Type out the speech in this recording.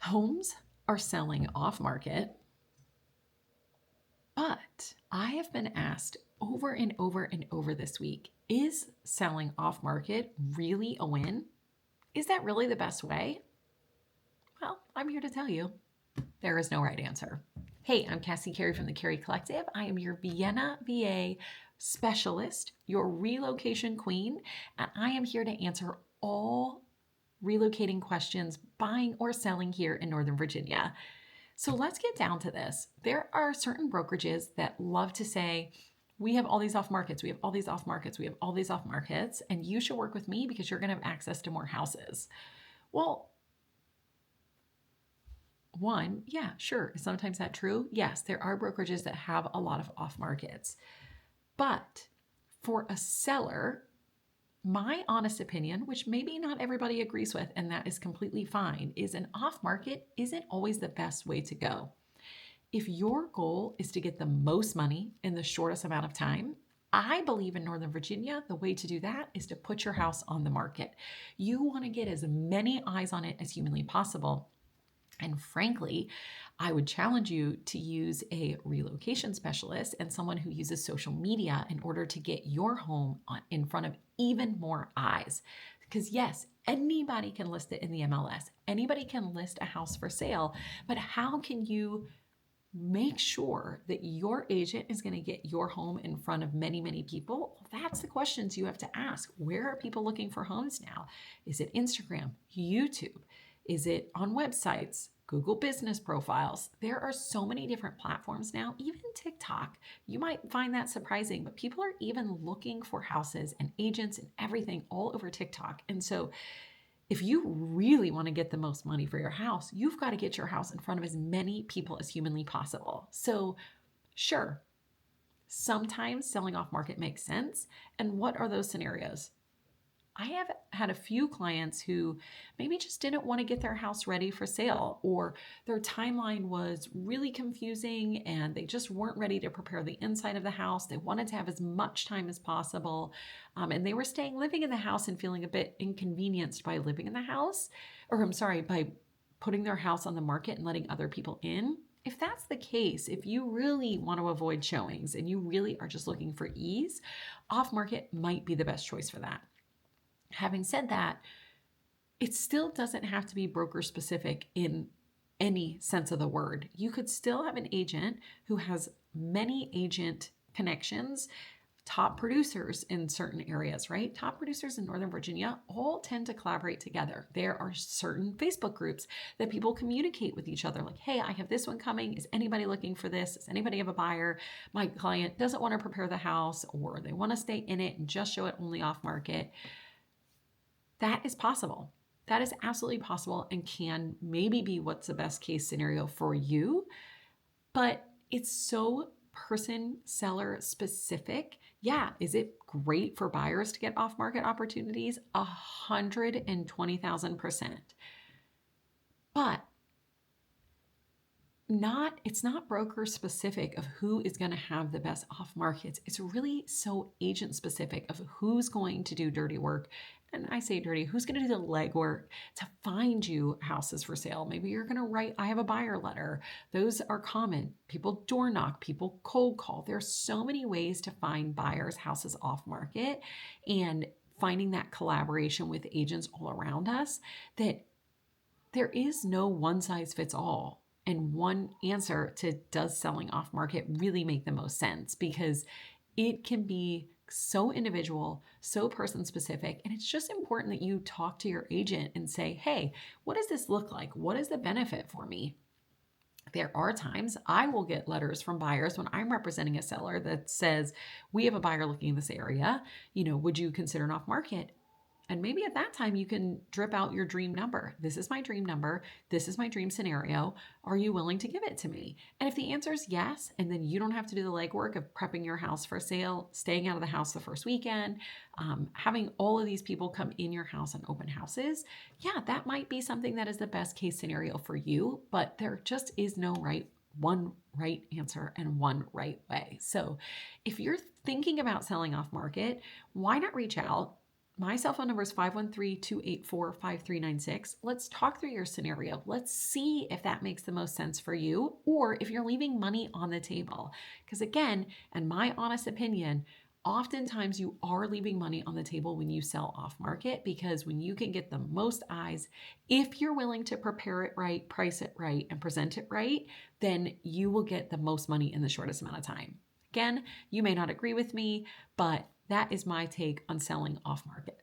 Homes are selling off market, but I have been asked over and over and over this week, is selling off market really a win? Is that really the best way? Well, I'm here to tell you there is no right answer. Hey, I'm Casi Carey from the Carey Collective. I am your Vienna, VA specialist, your relocation queen, and I am here to answer all relocating questions, buying or selling here in Northern Virginia. So let's get down to this. There are certain brokerages that love to say, we have all these off markets, we have all these off markets, we have all these off markets, and you should work with me because you're going to have access to more houses. Well, one, yeah, sure. Is sometimes that true? Yes, there are brokerages that have a lot of off markets. But for a seller, my honest opinion, which maybe not everybody agrees with, and that is completely fine, is an off market isn't always the best way to go. If your goal is to get the most money in the shortest amount of time, I believe in Northern Virginia, the way to do that is to put your house on the market. You want to get as many eyes on it as humanly possible. And frankly, I would challenge you to use a relocation specialist and someone who uses social media in order to get your home in front of even more eyes. Because yes, anybody can list it in the MLS. Anybody can list a house for sale, but how can you make sure that your agent is going to get your home in front of many, many people? That's the questions you have to ask. Where are people looking for homes now? Is it Instagram, YouTube? Is it on websites, Google business profiles? There are so many different platforms now, even TikTok. You might find that surprising, but people are even looking for houses and agents and everything all over TikTok. And so if you really want to get the most money for your house, you've got to get your house in front of as many people as humanly possible. So sure, sometimes selling off market makes sense. And what are those scenarios? I have had a few clients who maybe just didn't want to get their house ready for sale, or their timeline was really confusing and they just weren't ready to prepare the inside of the house. They wanted to have as much time as possible. And they were living in the house and feeling a bit inconvenienced by living in the house, by putting their house on the market and letting other people in. If that's the case, if you really want to avoid showings and you really are just looking for ease, off market might be the best choice for that. Having said that, it still doesn't have to be broker specific in any sense of the word. You could still have an agent who has many agent connections, top producers in certain areas, right? Top producers in Northern Virginia all tend to collaborate together. There are certain Facebook groups that people communicate with each other like, hey, I have this one coming. Is anybody looking for this? Does anybody have a buyer? My client doesn't want to prepare the house, or they want to stay in it and just show it only off market. That is possible. That is absolutely possible and can maybe be what's the best case scenario for you, but it's so person seller specific. Yeah, is it great for buyers to get off market opportunities? 120,000%. But it's not broker specific of who is going to have the best off markets. It's really so agent specific of who's going to do dirty work. And I say dirty, who's going to do the legwork to find you houses for sale? Maybe you're going to write, I have a buyer letter. Those are common. People door knock, people cold call. There's so many ways to find buyers' houses off market, and finding that collaboration with agents all around us, that there is no one size fits all. And one answer to does selling off market really make the most sense, because it can be so individual, so person specific. And it's just important that you talk to your agent and say, hey, what does this look like? What is the benefit for me? There are times I will get letters from buyers when I'm representing a seller that says, we have a buyer looking in this area. Would you consider an off market? And maybe at that time you can drip out your dream number. This is my dream number. This is my dream scenario. Are you willing to give it to me? And if the answer is yes, and then you don't have to do the legwork of prepping your house for sale, staying out of the house the first weekend, having all of these people come in your house on open houses, yeah, that might be something that is the best case scenario for you, but there just is no one right answer and one right way. So if you're thinking about selling off market, why not reach out? My cell phone number is 513-284-5396. Let's talk through your scenario. Let's see if that makes the most sense for you or if you're leaving money on the table. Because again, in my honest opinion, oftentimes you are leaving money on the table when you sell off market, because when you can get the most eyes, if you're willing to prepare it right, price it right, and present it right, then you will get the most money in the shortest amount of time. Again, you may not agree with me, but that is my take on selling off market.